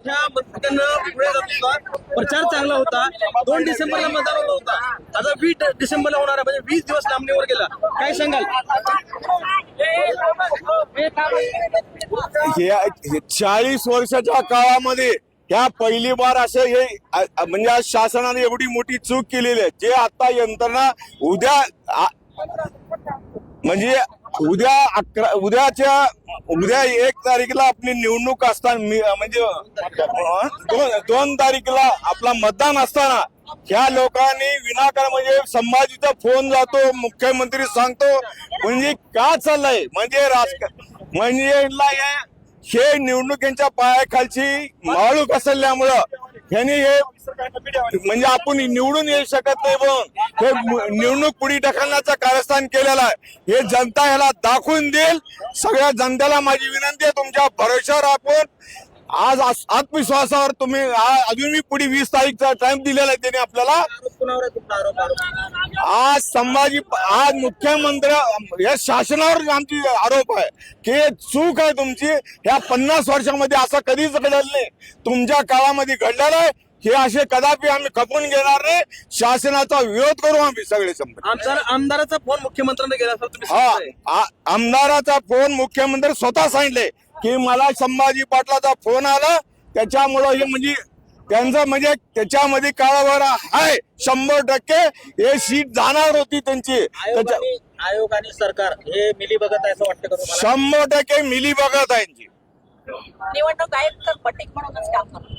मोठ्या मतांना पुढे जात होता, प्रचार चांगला होता. 2 डिसेंबरला मतदान होता, आता 20 डिसेंबरला होणार आहे, म्हणजे 20 दिवस लांबणीवर गेला. काय सांगाल? हे 40 वर्षाच्या काळामध्ये ह्या पहिली बार असं हे म्हणजे आज शासनाने एवढी मोठी चूक केलेली आहे. जे आता यंत्रणा म्हणजे उद्या 1 तारीखला आपली निवडणूक असताना म्हणजे 2 तारीखला आपला मतदान असताना ह्या लोकांनी विनाकारण म्हणजे संभाजीचा फोन जातो, मुख्यमंत्री सांगतो, म्हणजे का चाललंय म्हणजे राजकारण म्हणजे हे निवडणुकीच्या पायाखालची माळूक असल्यामुळं ह्यांनी हे म्हणजे आपण निवडून येऊ शकत नाही म्हणून हे निवडणूक पुढे ढकलण्याचं कारस्थान केलेलं आहे. हे जनता ह्याला दाखवून देईल. सगळ्या जनतेला माझी विनंती आहे, तुमच्या भरोशावर आपण आज आत्मविश्वासावर तुम्ही अजून मी पुढे 20 तारीखचा टाइम दिलेला आहे त्यांनी आपल्याला. आज मुख्यमंत्री या शासनावर आमची आरोप आहे की चूक आहे तुमची. ह्या 50 वर्षामध्ये असं कधीच घडलं नाही, तुमच्या काळामध्ये घडलेलं आहे. हे असे कदापि आम्ही खपून घेणार नाही. शासनाचा विरोध करू आम्ही सगळे संबंध. आमदाराचा फोन मुख्यमंत्र्यांना गेला असेल तुम्ही? आमदाराचा फोन मुख्यमंत्री स्वतः सांगितले की मला संभाजी पाटलाचा फोन आला, त्याच्यामुळं हे म्हणजे त्यांचं म्हणजे त्याच्यामध्ये काळावर आहे 100%. हे सीट जाणार होती त्यांची. आयोग आणि सरकार हे मिली बघत आहे असं वाटतं का? 100% मिली बघत आहे. निवडणूक आयोग तर पटीक म्हणूनच काम करतो.